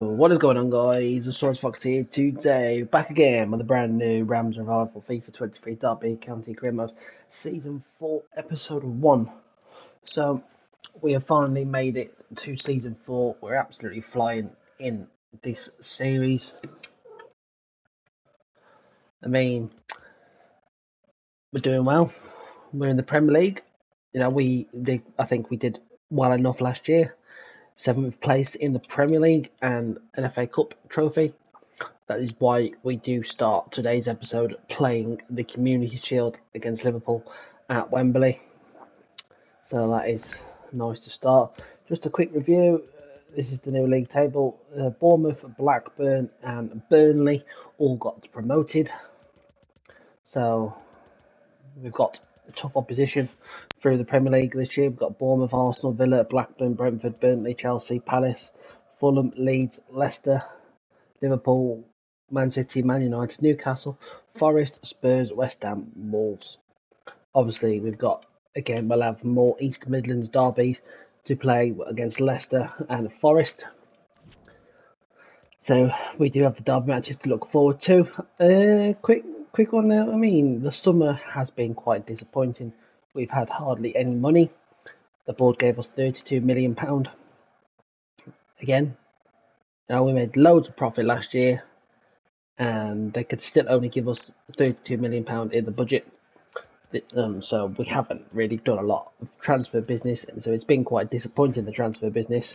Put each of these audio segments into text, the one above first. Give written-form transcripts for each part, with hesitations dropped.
What is going on, guys? The Swords Fox here today, back again with a brand new Rams Revival FIFA 23 Derby County Career Mode Season 4 Episode 1. So, we have finally made it to Season 4. We're absolutely flying in this series. I mean, we're doing well. We're in the Premier League. You know, I think we did well enough last year. 7th place in the Premier League and an FA Cup trophy. That is why we do start today's episode playing the Community Shield against Liverpool at Wembley. So that is nice to start. Just a quick review. This is the new league table. Bournemouth, Blackburn and Burnley all got promoted. So we've got tough opposition through the Premier League this year. We've got Bournemouth, Arsenal, Villa, Blackburn, Brentford, Burnley, Chelsea, Palace, Fulham, Leeds, Leicester, Liverpool, Man City, Man United, Newcastle, Forest, Spurs, West Ham, Wolves. Obviously, we'll have more East Midlands derbies to play against Leicester and Forest. So we do have the derby matches to look forward to. Quick one now. I mean, the summer has been quite disappointing. We've had hardly any money. The board gave us £32 million. Again, now we made loads of profit last year, and they could still only give us £32 million in the budget. So we haven't really done a lot of transfer business, and so it's been quite disappointing, the transfer business.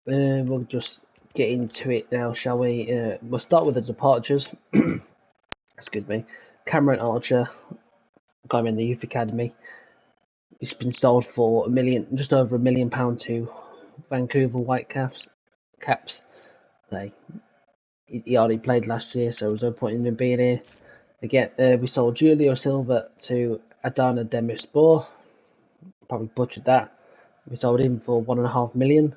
We'll just get into it now, shall we? We'll start with the departures. Excuse me. Cameron Archer, got him in the youth academy. He's been sold for just over £1 million to Vancouver Whitecaps. He already played last year, so there's no point in him being here. Again, we sold Julio Silva to Adana Demirspor. Probably butchered that. We sold him for £1.5 million.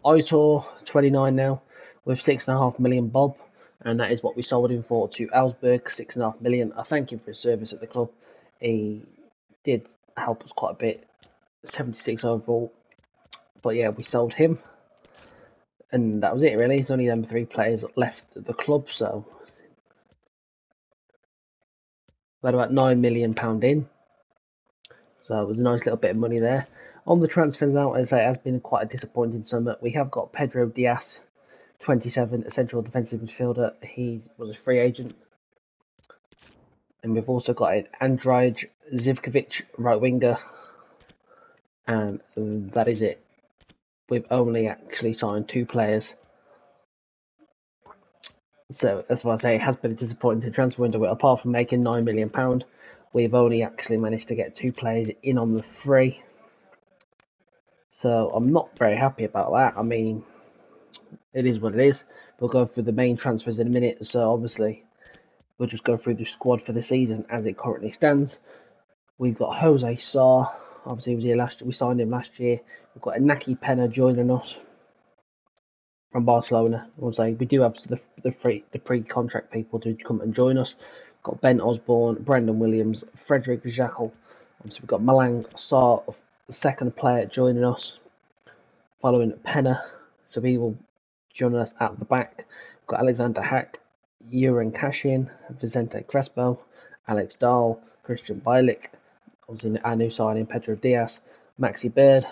Aitor, 29 now, with £6.5 million bob, and that is what we sold him for to Augsburg, £6.5 million. I thank him for his service at the club. He did help us quite a bit, 76 overall. But yeah, we sold him, and that was it really. There's only them 3 players left at the club, so we had about £9 million in. So it was a nice little bit of money there. On the transfers now, as I say, it has been quite a disappointing summer. We have got Pedro Diaz, 27, a central defensive midfielder. He was a free agent. And we've also got an Andrij Zivkovic, right winger. And that is it. We've only actually signed 2 players. So that's why I say it has been a disappointing transfer window. Apart from making £9 million, we've only actually managed to get 2 players in on the free. So I'm not very happy about that. I mean, it is what it is. We'll go through the main transfers in a minute. So obviously, we'll just go through the squad for the season as it currently stands. We've got Jose Sarr. Obviously, he was here last year. We signed him last year. We've got Inaki Pena joining us from Barcelona. I will say we do have the pre-contract people to come and join us. We've got Ben Osborne, Brendan Williams, Frederick Jackal. Obviously, we've got Malang Sarr, the second player, joining us, following Pena. So he will join us at the back. We've got Alexander Hack, Uran Kashin, Vicente Crespo, Alex Dahl, Christian Bielik, obviously our new signing Pedro Diaz, Maxi Bird.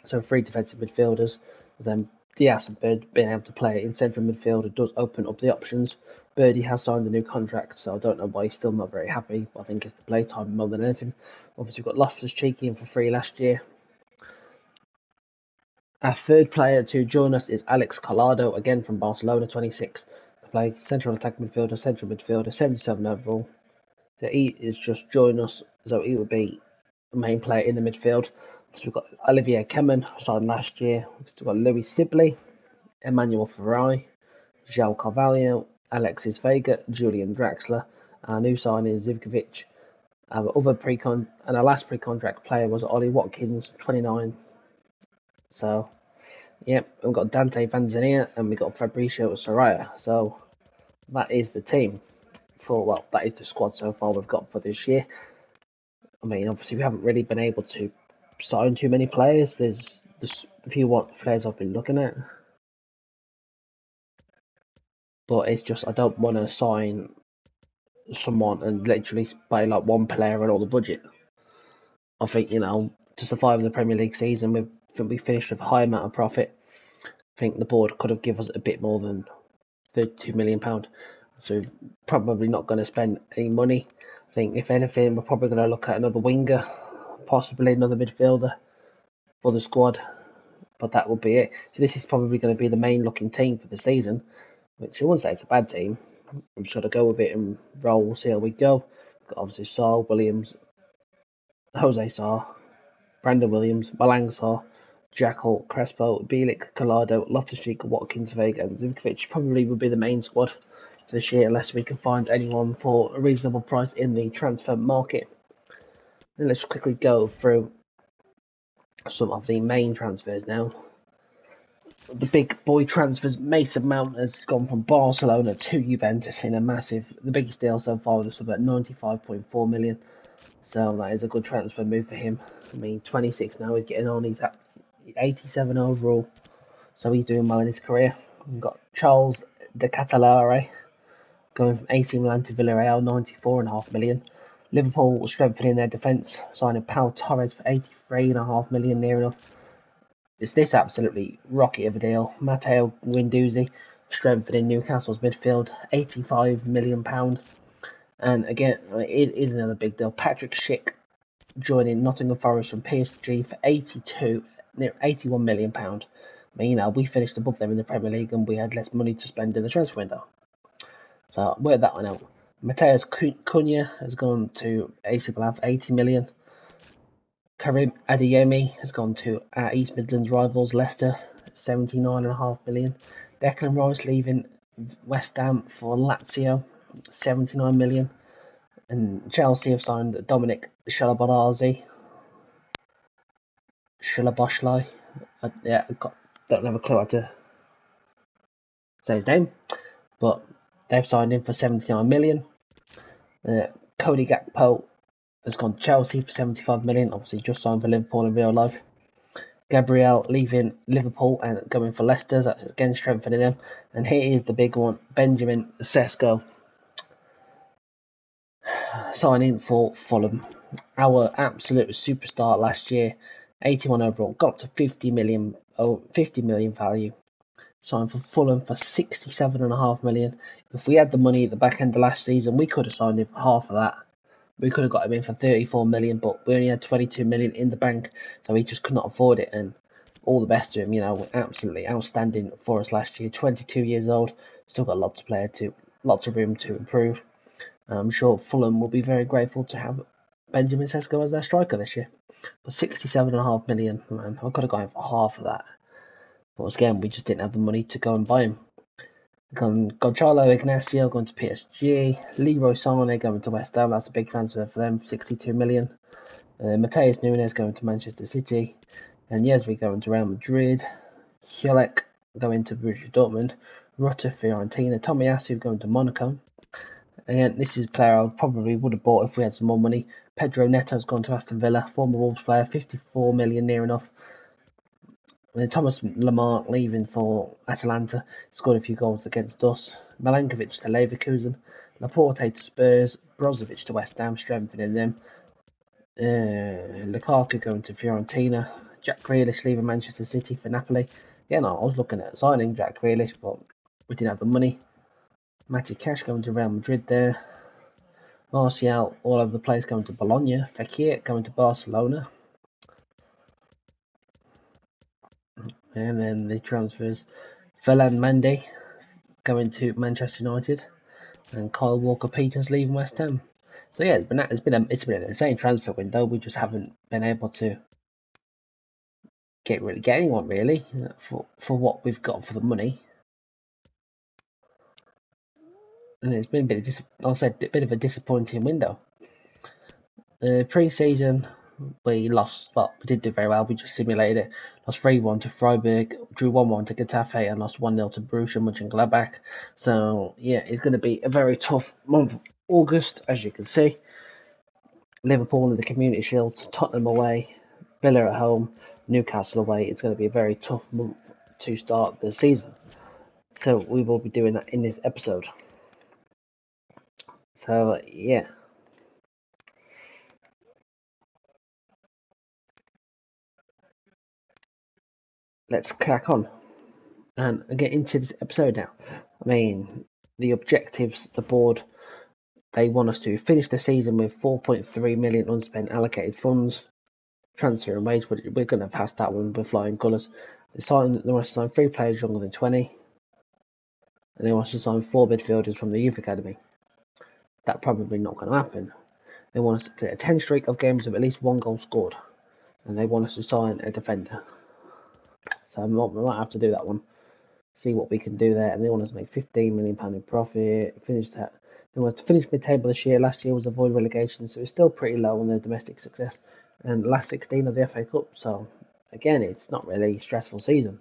So 3 defensive midfielders. Then Diaz and Bird being able to play in central midfield, it does open up the options. Birdie has signed a new contract, so I don't know why he's still not very happy, but I think it's the playtime more than anything. Obviously, we've got Loftus-Cheek in for free last year. Our third player to join us is Alex Collado, again from Barcelona, 26. Play central attack midfielder, 77 overall. So he is just joining us, so he would be the main player in the midfield. So we've got Olivier Kemen, signed last year. We've still got Louis Sibley, Emmanuel Ferrari, João Carvalho, Alexis Vega, Julian Draxler. Our new signing is Zivkovic. Our last pre-contract player was Ollie Watkins, 29. So, yep, we've got Dante Vanzania and we've got Fabricio Soraya. So, that is the team. That is the squad so far we've got for this year. I mean, obviously, we haven't really been able to sign too many players. There's There's a few players I've been looking at, but it's just I don't want to sign someone and literally buy like one player and all the budget. I think, to survive the Premier League season, we finished with a high amount of profit. I think the board could have given us a bit more than £32 million, so we're probably not going to spend any money. I think if anything, we're probably going to look at another winger, possibly another midfielder for the squad, but that will be it. So this is probably going to be the main looking team for the season, which I wouldn't say it's a bad team. I'm just going to go with it and roll, see how we go. Got obviously Saul, Williams, Jose Sarr, Brandon Williams, Malang Sarr, Jackal, Crespo, Bielik, Collado, Loftus-Cheek, Watkins, Vega and Zivkovic probably would be the main squad for this year, unless we can find anyone for a reasonable price in the transfer market. And let's quickly go through some of the main transfers now. The big boy transfers. Mason Mount has gone from Barcelona to Juventus in the biggest deal so far, was about 95.4 million. So that is a good transfer move for him. I mean, 26 now, he's getting on. He's at 87 overall, so he's doing well in his career. We've got Charles de Catalare going from AC Milan to Villarreal, 94.5 million. Liverpool strengthening their defence, signing Pau Torres for 83.5 million, near enough. Is this absolutely rocket of a deal? Matteo Guendouzi strengthening Newcastle's midfield, £85 million. And again, it is another big deal. Patrick Schick joining Nottingham Forest from PSG for near £81 million. I mean, we finished above them in the Premier League and we had less money to spend in the transfer window. So work that one out. Mateus Cunha has gone to AC Milan for 80 million. Karim Adeyemi has gone to East Midlands rivals Leicester, 79.5 million. Declan Rice leaving West Ham for Lazio, 79 million. And Chelsea have signed Dominic Shalabashli. Don't have a clue how to say his name, but they've signed him for 79 million. Cody Gakpo has gone to Chelsea for 75 million, obviously just signed for Liverpool in real life. Gabriel leaving Liverpool and going for Leicester, that's again strengthening them. And here is the big one, Benjamin Sesko signing for Fulham. Our absolute superstar last year, 81 overall, got up to 50 million value. Signed for Fulham for 67.5 million. If we had the money at the back end of last season, we could have signed him for half of that. We could have got him in for 34 million, but we only had 22 million in the bank, so we just could not afford it. And all the best to him, absolutely outstanding for us last year. 22 years old, still got lots of room to improve. I'm sure Fulham will be very grateful to have Benjamin Sesko as their striker this year. But 67.5 million, man, I could have got him for half of that. But again, we just didn't have the money to go and buy him. Gonzalo Ignacio going to PSG. Leroy Sané going to West Ham. That's a big transfer for them, 62 million. Mateus Nunes going to Manchester City. And Yezri going to Real Madrid. Hulek going to Borussia Dortmund. Rutter Fiorentina. Tomiyasu going to Monaco. Again, this is a player I probably would have bought if we had some more money. Pedro Neto's gone to Aston Villa. Former Wolves player, 54 million, near enough. Thomas Lemar leaving for Atalanta, scored a few goals against us. Milankovic to Leverkusen, Laporte to Spurs, Brozovic to West Ham, strengthening them. Lukaku going to Fiorentina, Jack Grealish leaving Manchester City for Napoli. Yeah, no, I was looking at signing Jack Grealish, but we didn't have the money. Matty Cash going to Real Madrid there. Martial all over the place going to Bologna. Fekir going to Barcelona. And then the transfers, Ferland Mendy going to Manchester United, and Kyle Walker-Peters leaving West Ham. So yeah, it's been an insane transfer window. We just haven't been able to get anyone really for what we've got for the money. And it's been a bit of a disappointing window. Pre-season, we lost. Well, we didn't do very well. We just simulated it. Lost 3-1 to Freiburg, drew 1-1 to Getafe, and lost 1-0 to Borussia Mönchengladbach. So yeah, it's going to be a very tough month. August, as you can see. Liverpool in the Community Shield, Tottenham away, Villa at home, Newcastle away. It's going to be a very tough month to start the season. So we will be doing that in this episode. So yeah. Let's crack on and get into this episode now. I mean, the objectives, the board, they want us to finish the season with 4.3 million unspent allocated funds, transfer and wage. We're going to pass that one with flying colours. They want us to sign 3 players younger than 20, and they want us to sign 4 midfielders from the youth academy. That's probably not going to happen. They want us to get a 10 streak of games of at least 1 goal scored, and they want us to sign a defender. So we might have to do that one. See what we can do there. And they want us to make £15 million in profit. They want us to finish mid-table this year. Last year was avoid relegation, so it's still pretty low on their domestic success. And last 16 of the FA Cup. So again, it's not really a stressful season.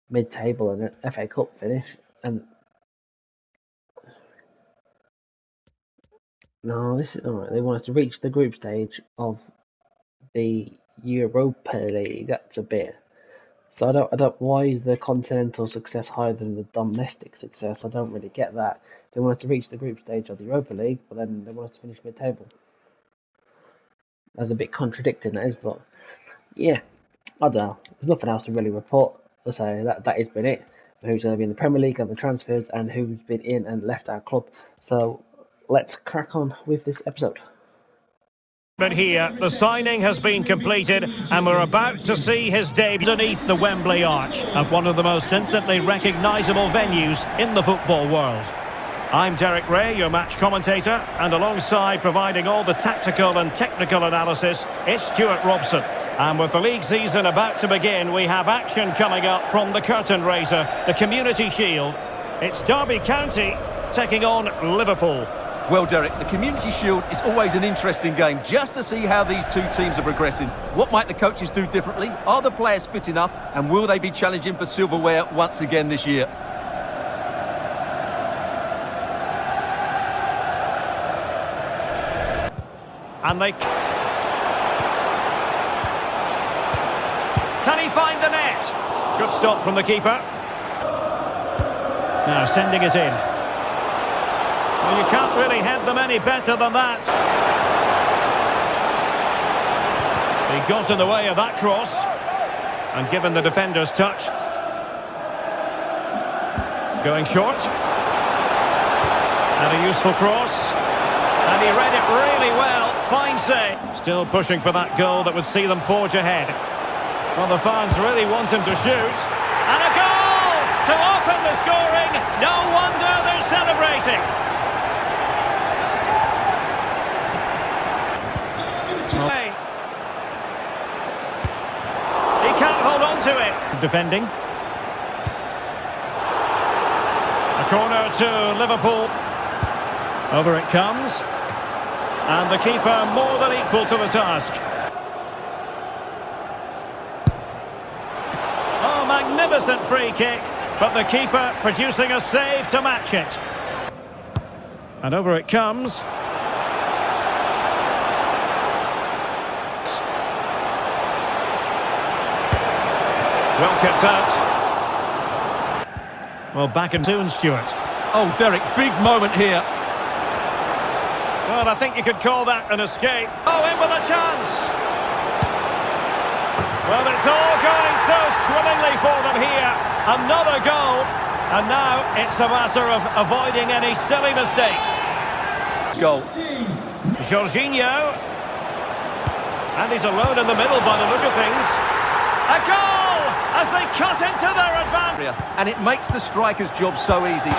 Mid-table and an FA Cup finish. And no, this is alright. They want us to reach the group stage of the Europa League. That's a bit. So I don't. Why is the continental success higher than the domestic success? I don't really get that. They want us to reach the group stage of the Europa League, but then they want us to finish mid-table. That's a bit contradicting, that is. But yeah, I don't know. There's nothing else to really report. So that has been it. Who's going to be in the Premier League and the transfers, and who's been in and left our club. So let's crack on with this episode. But here, the signing has been completed and we're about to see his debut underneath the Wembley Arch at one of the most instantly recognisable venues in the football world. I'm Derek Ray, your match commentator, and alongside providing all the tactical and technical analysis, it's Stuart Robson. And with the league season about to begin, we have action coming up from the curtain raiser, the Community Shield. It's Derby County taking on Liverpool. Well, Derek, the Community Shield is always an interesting game just to see how these two teams are progressing. What might the coaches do differently? Are the players fit enough? And will they be challenging for silverware once again this year? And they... Can he find the net? Good stop from the keeper. Now sending it in. Well, you can't really head them any better than that. He got in the way of that cross and given the defender's touch. Going short. And a useful cross. And he read it really well. Fine save. Still pushing for that goal that would see them forge ahead. Well, the fans really want him to shoot. And a goal to open the scoring. No wonder they're celebrating. He can't hold on to it. Defending. A corner to Liverpool. Over it comes. And the keeper more than equal to the task. Oh, magnificent free kick. But the keeper producing a save to match it. And over it comes. Well kept out. Well, back in tune, Stuart. Oh, Derek, big moment here. Well, I think you could call that an escape. Oh, in with a chance. Well, it's all going so swimmingly for them here. Another goal. And now it's a matter of avoiding any silly mistakes. Goal. Jorginho. And he's alone in the middle by the look of things. A goal as they cut into their advantage. And it makes the striker's job so easy.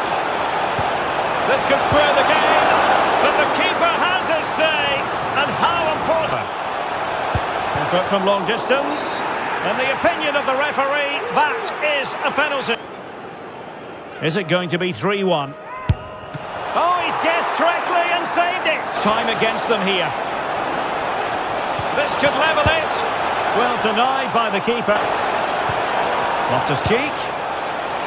This could square the game, but the keeper has his say. And how important. But from long distance, in the opinion of the referee, that is a penalty. Is it going to be 3-1? Oh, he's guessed correctly and saved it. Time against them here. This could level it. Well denied by the keeper. Loftus-Cheek.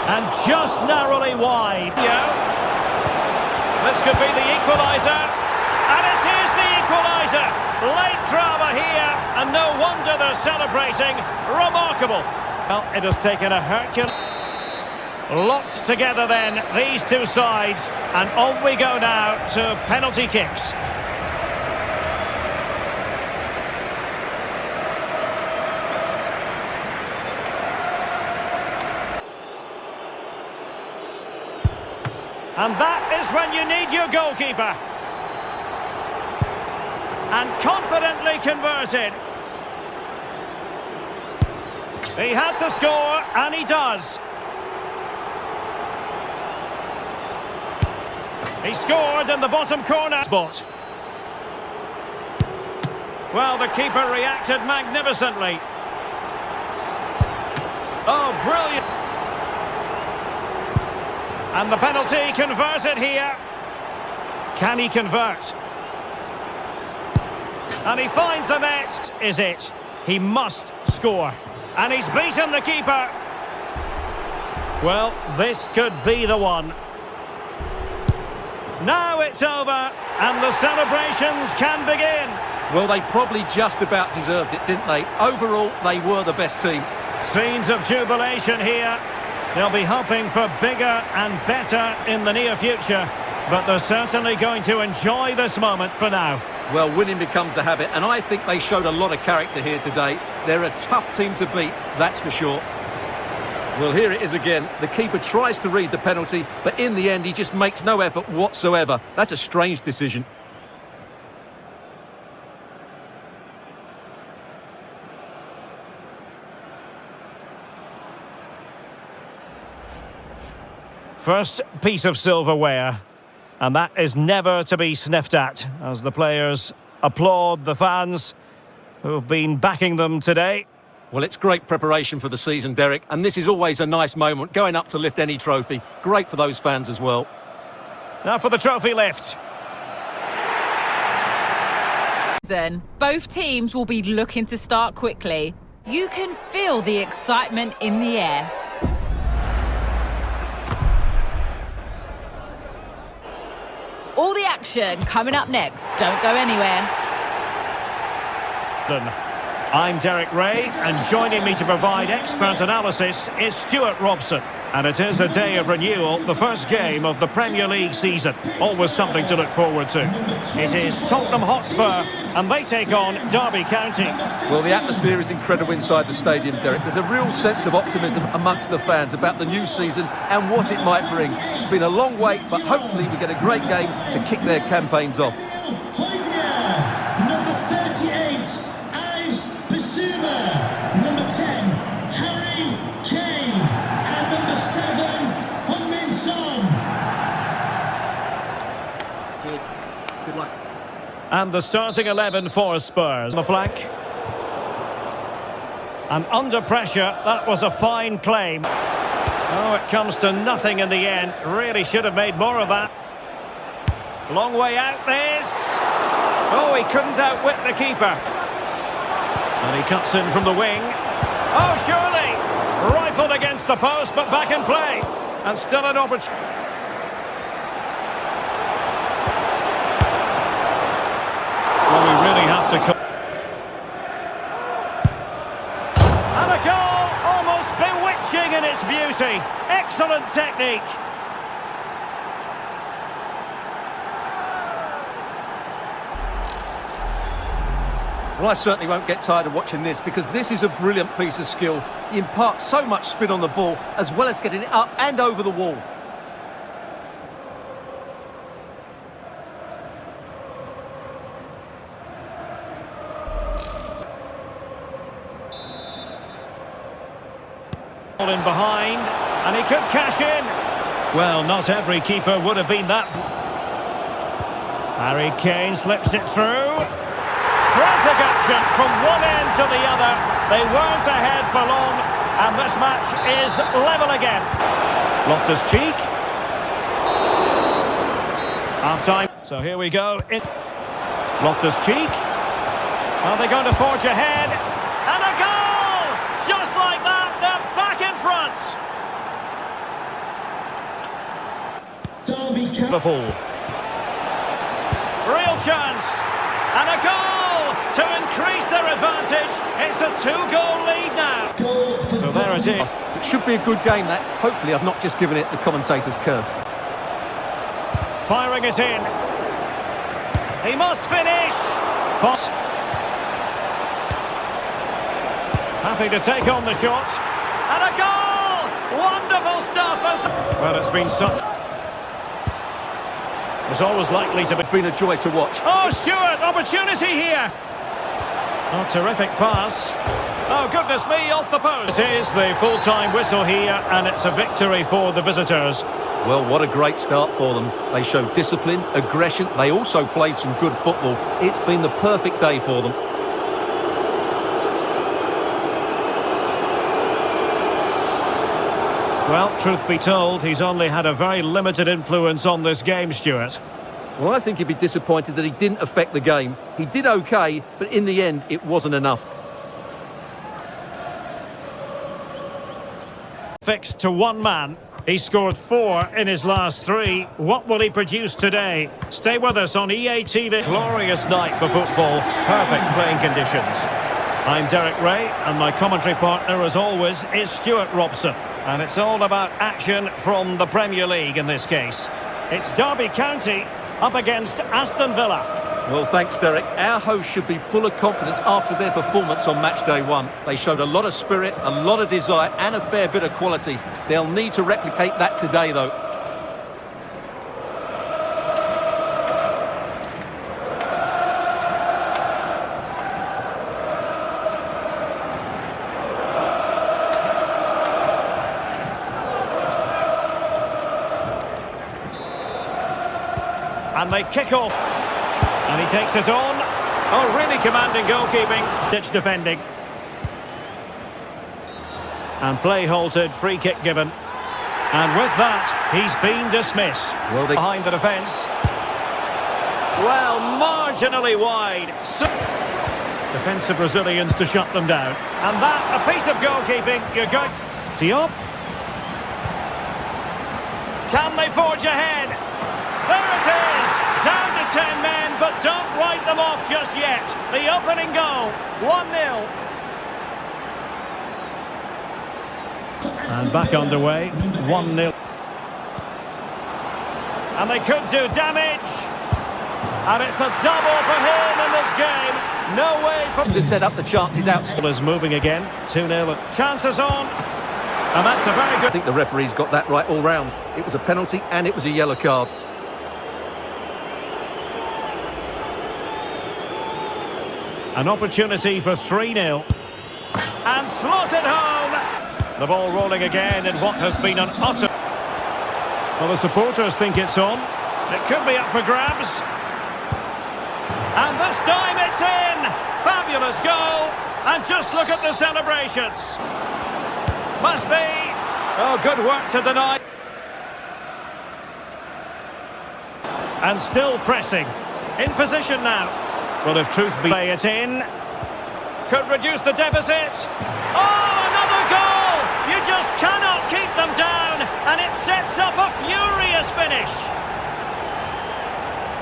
And just narrowly wide. Yeah. This could be the equaliser. And it is the equaliser. There's a late drama here, and no wonder they're celebrating. Remarkable. Well, it has taken a Herculean... Locked together then, these two sides, and on we go now to penalty kicks. And that is when you need your goalkeeper. And confidently converted. He had to score, and he does. He scored in the bottom corner spot. Well, the keeper reacted magnificently. Oh, brilliant. And the penalty converted here. Can he convert? And he finds the net. Is it? He must score. And he's beaten the keeper. Well, this could be the one. Now it's over, and the celebrations can begin. Well, they probably just about deserved it, didn't they? Overall, they were the best team. Scenes of jubilation here. They'll be hoping for bigger and better in the near future, but they're certainly going to enjoy this moment for now. Well, winning becomes a habit, and I think they showed a lot of character here today. They're a tough team to beat, that's for sure. Well, here it is again. The keeper tries to read the penalty, but in the end, he just makes no effort whatsoever. That's a strange decision. First piece of silverware, and that is never to be sniffed at, as the players applaud the fans who've been backing them today. Well, it's great preparation for the season, Derek, and this is always a nice moment, going up to lift any trophy. Great for those fans as well. Now for the trophy lift. Both teams will be looking to start quickly. You can feel the excitement in the air. All the action coming up next. Don't go anywhere. I'm Derek Ray, and joining me to provide expert analysis is Stuart Robson. And it is a day of renewal, the first game of the Premier League season. Always something to look forward to. It is Tottenham Hotspur, and they take on Derby County. Well, the atmosphere is incredible inside the stadium, Derek. There's a real sense of optimism amongst the fans about the new season and what it might bring. It's been a long wait, but hopefully we get a great game to kick their campaigns off. Number 38. Number 10, Harry Kane, and number 7, Heung-min Son. Good luck. And the starting 11 for Spurs. On the flank. And under pressure, that was a fine claim. Oh, it comes to nothing in the end. Really should have made more of that. Long way out this. Oh, he couldn't outwit the keeper. And he cuts in from the wing. Oh, surely! Rifled against the post, but back in play. And still an opportunity. Well, we really have to... And a goal! Almost bewitching in its beauty. Excellent technique. Well, I certainly won't get tired of watching this, because this is a brilliant piece of skill. He imparts so much spin on the ball, as well as getting it up and over the wall. In behind, and he could cash in. Well, not every keeper would have been that. Harry Kane slips it through. Frantic action from one end to the other. They weren't ahead for long, and this match is level again. Loftus-Cheek. Half-time. So here we go. Loftus-Cheek. Are they going to forge ahead? And a goal! Just like that, they're back in front. Derby County. Liverpool. Real chance. And a goal to increase their advantage. It's a 2-goal lead now. So there it is. It should be a good game, that. Hopefully I've not just given it the commentator's curse. Firing it in. He must finish. Boss. Happy to take on the shot. And a goal! Wonderful stuff. Well, it's been such... It's always likely to be... Been a joy to watch. Oh, Stewart, opportunity here. Oh, terrific pass. Oh, goodness me, off the post. It is the full-time whistle here, and it's a victory for the visitors. Well, what a great start for them. They showed discipline, aggression. They also played some good football. It's been the perfect day for them. Well, truth be told, he's only had a very limited influence on this game, Stuart. Well, I think he'd be disappointed that he didn't affect the game. He did okay, but in the end, it wasn't enough. Fixed to one man. He scored 4 in his last 3. What will he produce today? Stay with us on EA TV. Glorious night for football. Perfect playing conditions. I'm Derek Ray, and my commentary partner, as always, is Stuart Robson. And it's all about action from the Premier League in this case. It's Derby County up against Aston Villa. Well, thanks, Derek. Our hosts should be full of confidence after their performance on match day 1. They showed a lot of spirit, a lot of desire, and a fair bit of quality. They'll need to replicate that today, though. And they kick off. And he takes it on. Oh, really commanding goalkeeping. Ditch defending. And play halted, free kick given. And with that, he's been dismissed. Well, behind the defence. Well, marginally wide. Defensive Brazilians to shut them down. And that, a piece of goalkeeping. You're going... Diop. Can they forge ahead? There it is! Down to 10 men, but don't write them off just yet. The opening goal, 1-0. And back underway, 1-0. And they could do damage. And it's a double for him in this game. No way for... To set up the chances out. Is moving again, 2-0. Chances on. And that's a very good... I think the referee's got that right all round. It was a penalty and it was a yellow card. An opportunity for 3-0. And slotted home. The ball rolling again in what has been an utter... Well, the supporters think it's on. It could be up for grabs. And this time it's in. Fabulous goal. And just look at the celebrations. Must be. Oh, good work to deny. And still pressing. In position now. Well, if truth be play it in, could reduce the deficit. Oh, another goal! You just cannot keep them down, and it sets up a furious finish.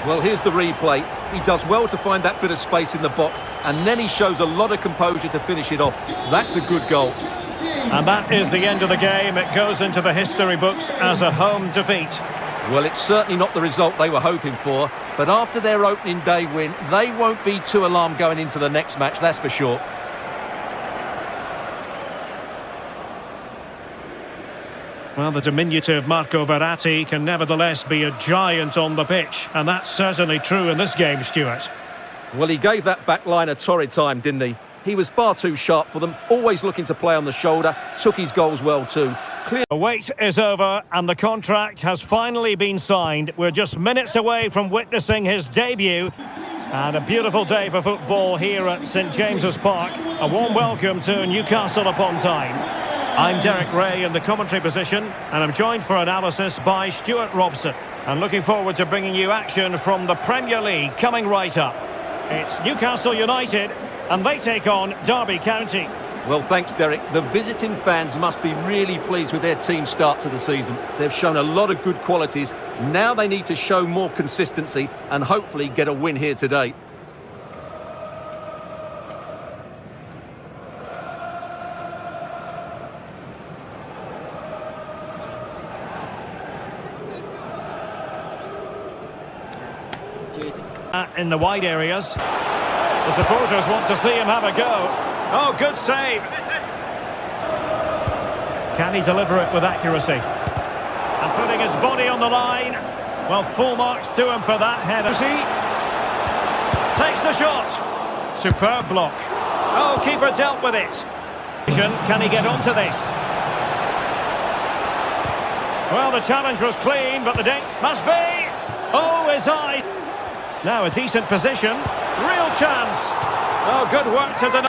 Well, here's the replay. He does well to find that bit of space in the box, and then he shows a lot of composure to finish it off. That's a good goal. And that is the end of the game. It goes into the history books as a home defeat. Well, it's certainly not the result they were hoping for, but after their opening day win, they won't be too alarmed going into the next match, that's for sure. Well, the diminutive Marco Verratti can nevertheless be a giant on the pitch, and that's certainly true in this game, Stuart. Well, he gave that back line a torrid time, didn't he? He was far too sharp for them, always looking to play on the shoulder, took his goals well too. The wait is over and the contract has finally been signed. We're just minutes away from witnessing his debut. And a beautiful day for football here at St James's Park. A warm welcome to Newcastle upon Tyne. I'm Derek Ray in the commentary position, and I'm joined for analysis by Stuart Robson. And looking forward to bringing you action from the Premier League coming right up. It's Newcastle United, and they take on Derby County. Well, thanks, Derek. The visiting fans must be really pleased with their team's start to the season. They've shown a lot of good qualities. Now they need to show more consistency and hopefully get a win here today. In the wide areas. The supporters want to see him have a go. Oh, good save. Can he deliver it with accuracy? And putting his body on the line. Well, full marks to him for that header. Takes the shot. Superb block. Oh, keeper dealt with it. Can he get onto this? Well, the challenge was clean, but the dink must be. Oh, his eye. Now a decent position. Real chance. Oh, good work to deny.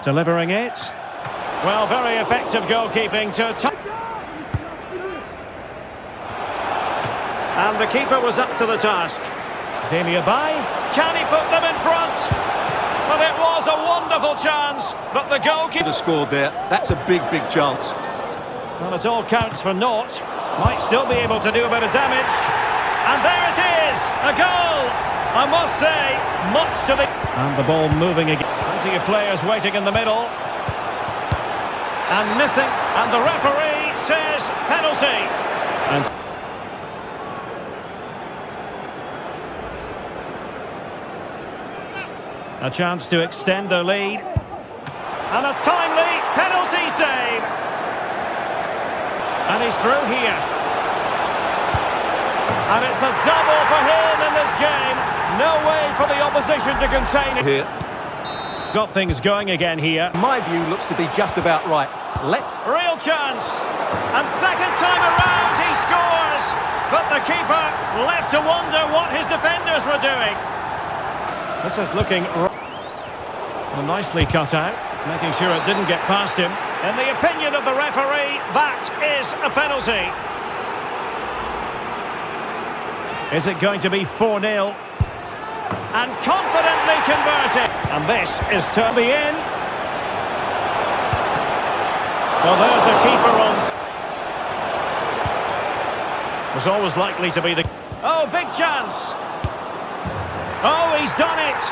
Delivering it. Well, very effective goalkeeping to... And the keeper was up to the task. Demi Bay. Can he put them in front? Well, it was a wonderful chance, but the goalkeeper scored there. That's a big, big chance. Well, it all counts for naught. Might still be able to do a bit of damage. And there it is, a goal. I must say, much to the... And the ball moving again. Plenty of players waiting in the middle. And missing. And the referee says penalty. And a chance to extend their lead. And a timely penalty save. And he's through here. And it's a double for him in this game. No way for the opposition to contain it. Here. Got things going again here. My view looks to be just about right. Real chance. And second time around he scores. But the keeper left to wonder what his defenders were doing. This is looking well, nicely cut out, making sure it didn't get past him. In the opinion of the referee, that is a penalty. Is it going to be 4-0? And confidently converted. And this is to be in. Well, there's a keeper on. Was always likely to be the... Oh, big chance. Oh, he's done it.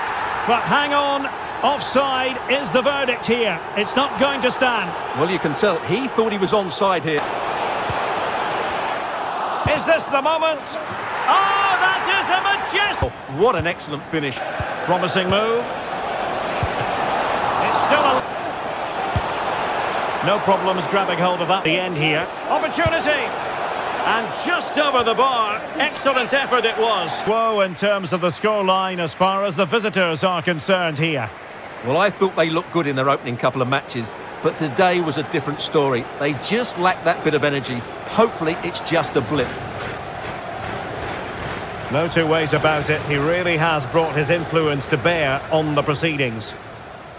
But hang on. Offside is the verdict here. It's not going to stand. Well, you can tell he thought he was onside here. Is this the moment? Oh, that is a majestic... What an excellent finish. Promising move. It's still a... No problems grabbing hold of that. The end here. Opportunity. And just over the bar. Excellent effort it was. Whoa, in terms of the scoreline as far as the visitors are concerned here. Well, I thought they looked good in their opening couple of matches, but today was a different story. They just lacked that bit of energy. Hopefully, it's just a blip. No two ways about it. He really has brought his influence to bear on the proceedings.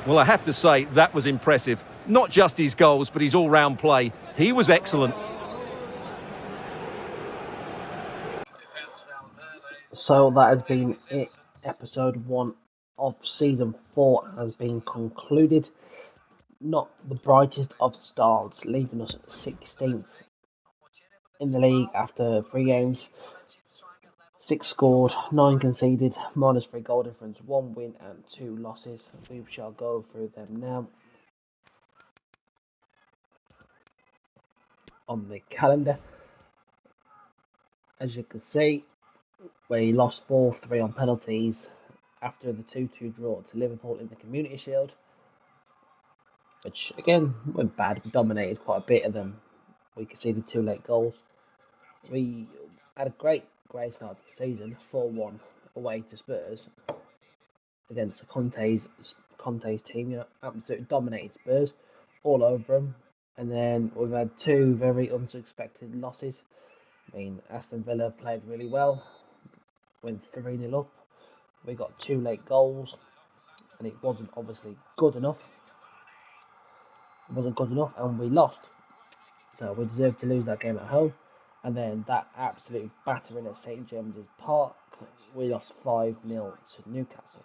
Well, I have to say, that was impressive. Not just his goals, but his all-round play. He was excellent. So that has been it. Episode 1 of Season 4 has been concluded. Not the brightest of starts, leaving us 16th in the league after 3 games. 6 scored, 9 conceded, -3 goal difference, 1 win and 2 losses. We shall go through them now. On the calendar, as you can see, we lost 4-3 on penalties after the 2-2 draw to Liverpool in the Community Shield, which again went bad. We dominated quite a bit of them. We conceded 2 late goals. We had a great start to the season, 4-1 away to Spurs against Conte's team. You know, absolutely dominated Spurs all over them. And then we've had 2 very unsuspected losses. I mean, Aston Villa played really well, went 3-0 up. We got 2 late goals, and it wasn't obviously good enough. It wasn't good enough, and we lost. So we deserved to lose that game at home. And then that absolute battering at St James's Park, we lost 5-0 to Newcastle.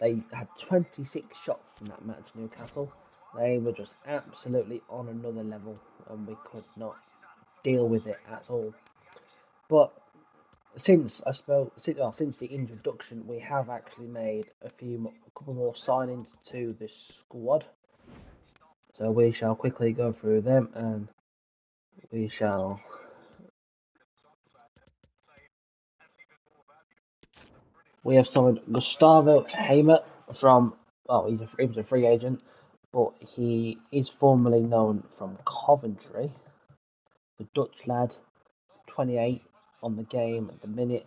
They had 26 shots in that match, Newcastle. They were just absolutely on another level, and we could not deal with it at all. But since the introduction, we have actually made a couple more signings to this squad. So we shall quickly go through them, and we shall We have signed Gustavo Hamer from, well, he was a free agent, but he is formerly known from Coventry. The Dutch lad, 28 on the game at the minute.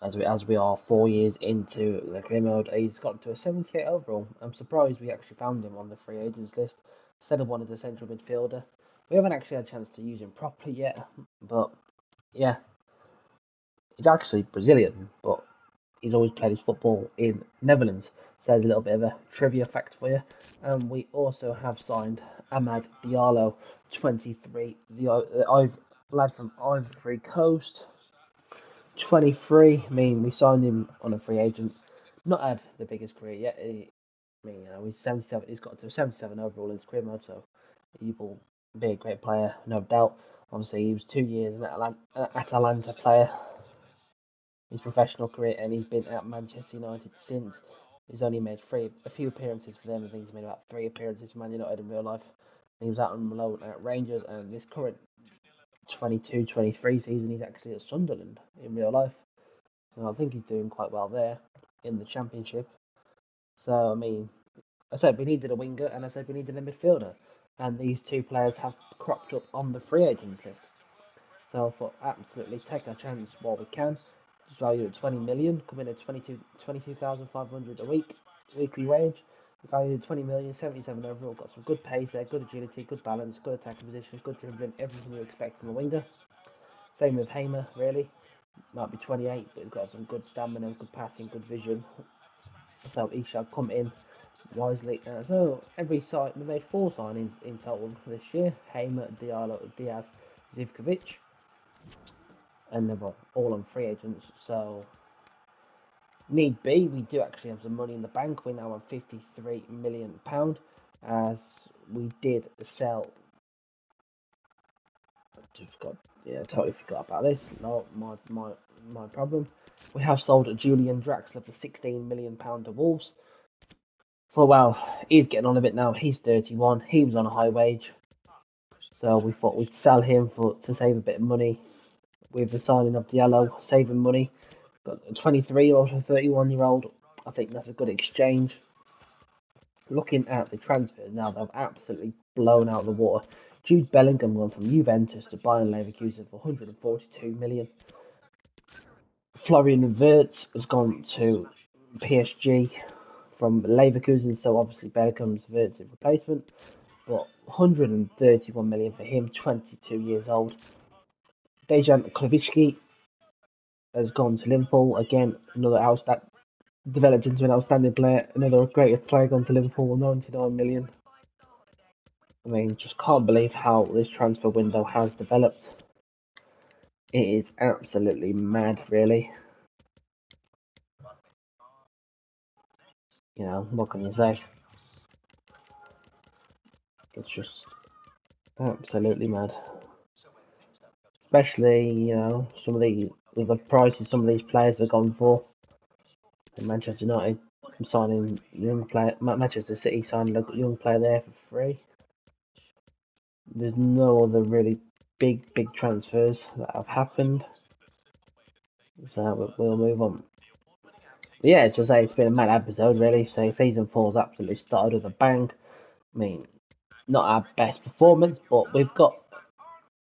As we are 4 years into the career mode, he's got to a 78 overall. I'm surprised we actually found him on the free agents list. Instead of one as a central midfielder. We haven't actually had a chance to use him properly yet, but yeah, he's actually Brazilian, but he's always played his football in Netherlands. So there's a little bit of a trivia fact for you. We also have signed Amad Diallo, 23, the lad from Ivory Coast. 23. I mean, we signed him on a free agent. Not had the biggest career yet. He's 77. He's got to a 77 overall in his career mode, so he will be a great player, no doubt. Obviously, he was 2 years an Atalanta player. His professional career, and he's been at Manchester United since. He's only made a few appearances for them. I think he's made about 3 appearances for Man United in real life. He was out on loan at Rangers, and this current 22-23 season, he's actually at Sunderland in real life. And I think he's doing quite well there in the Championship. So, I mean, I said we needed a winger, and I said we needed a midfielder. And these two players have cropped up on the free agents list. So I thought, absolutely take our chance while we can. Just value at 20 million, come in at 22,500 a week, weekly wage. Valued 20 million, 77 overall. Got some good pace there, good agility, good balance, good attacking position, good dribbling, everything you expect from a winger. Same with Hamer, really. Might be 28, but he's got some good stamina, good passing, good vision. So he shall come in wisely. So every side, we made 4 signings in total for this year. Hamer, Diallo, Diaz, Zivkovic. And they're all on free agents, so need be, we do actually have some money in the bank. We're now on £53 million, as we did sell. Totally forgot about this. No, my problem. We have sold Julian Draxler for £16 million to Wolves. Well, he's getting on a bit now. He's 31. He was on a high wage, so we thought we'd sell him to save a bit of money. With the signing of Diallo, saving money. Got a 23-year-old or 31-year-old. I think that's a good exchange. Looking at the transfers now, they've absolutely blown out the water. Jude Bellingham went from Juventus to Bayern Leverkusen for 142 million. Florian Wirtz has gone to PSG from Leverkusen, so obviously Bellingham's Wirtz's replacement. But 131 million for him, 22 years old. Dejan Klevicki has gone to Liverpool. Again, another developed into an outstanding player. Another greatest player gone to Liverpool, 99 million. I mean, just can't believe how this transfer window has developed. It is absolutely mad, really. You know, what can you say? It's just absolutely mad. Especially, you know, some of the prices some of these players have gone for. And Manchester United signing young player, Manchester City signing a young player there for free. There's no other really big transfers that have happened. So we'll move on. But yeah, just say it's been a mad episode, really. So season 4's absolutely started with a bang. I mean, not our best performance, but we've got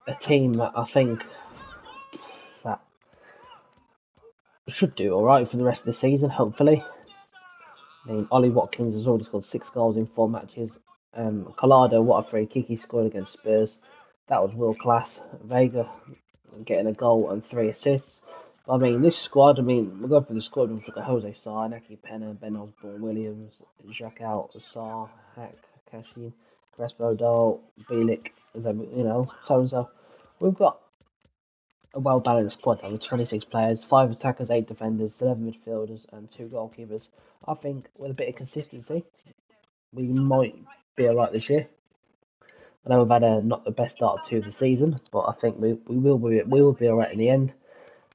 a team that I think that should do alright for the rest of the season, hopefully. I mean, Ollie Watkins has already scored 6 goals in 4 matches. Collado, what a free kick he scored against Spurs. That was world class. Vega getting a goal and 3 assists. But, I mean, this squad, we'll go through the squad. We've got Jose Sarr, Naki Penna, Ben Osborne, Williams, Jacques Al, Sarr, Hack, Cashin, Crespo, Dole, Bielik, you know, so. We've got a well-balanced squad with 26 players, 5 attackers, 8 defenders, 11 midfielders, and 2 goalkeepers. I think with a bit of consistency, we might be alright this year. I know we've had not the best start to the season, but I think we will be alright in the end.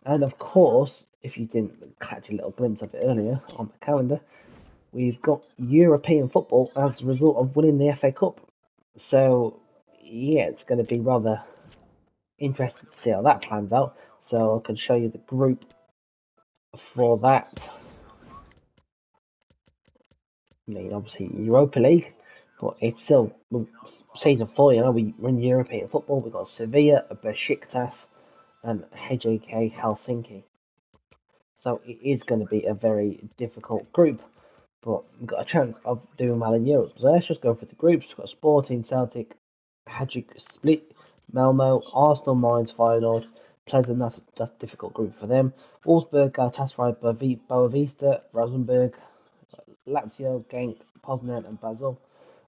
And of course, if you didn't catch a little glimpse of it earlier on the calendar, we've got European football as a result of winning the FA Cup. So yeah, it's going to be rather interested to see how that plans out. So I can show you the group for that, I mean, obviously Europa League, but it's still season 4. You know, we're in European football. We've got Sevilla, Besiktas, and HJK Helsinki. So it is going to be a very difficult group, but we've got a chance of doing well in Europe. So let's just go for the groups. We've got Sporting, Celtic, Hajduk Split, Malmo, Arsenal, Mainz, Feyenoord, Pleasant. That's a difficult group for them. Wolfsburg, Galatasaray, Boavista, Rosenborg, Lazio, Genk, Poznan, and Basel.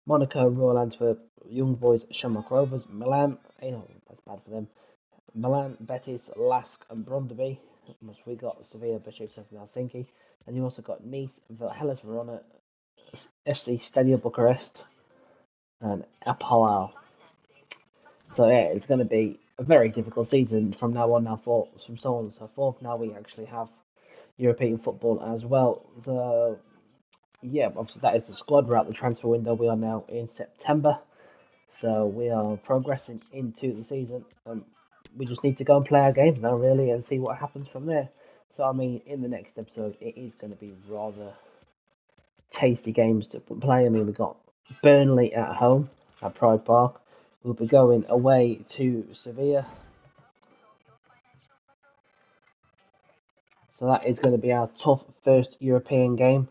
Monaco, Royal Antwerp, Young Boys, Shamrock Rovers, Milan. That's bad for them. Milan, Betis, Lask, and Brondby. We got Sevilla, Besiktas, and Helsinki. And you also got Nice, Hellas Verona, FC Stadia Bucharest, and Apoel. So yeah, it's going to be a very difficult season from now on. From so on and so forth. Now we actually have European football as well. So yeah, obviously that is the squad. We're out the transfer window. We are now in September, so we are progressing into the season. We just need to go and play our games now, really, and see what happens from there. So I mean, in the next episode, it is going to be rather tasty games to play. I mean, we got Burnley at home at Pride Park. We'll be going away to Sevilla. So that is going to be our tough first European game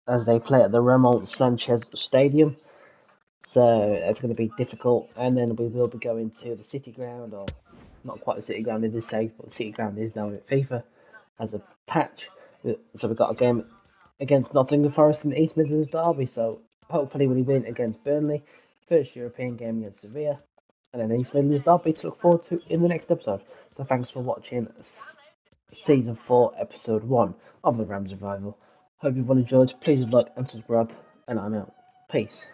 as they play at the Ramon Sanchez Stadium. So it's going to be difficult. And then we will be going to the City Ground, or not quite the City Ground, it is safe, but the City Ground is now at FIFA as a patch. So we've got a game against Nottingham Forest in the East Midlands derby. So hopefully we'll win against Burnley. First European game against Sevilla. And then East Midlands derby to look forward to in the next episode. So thanks for watching Season 4, Episode 1 of the Rams Revival. Hope you've all enjoyed. Please like and subscribe. And I'm out. Peace.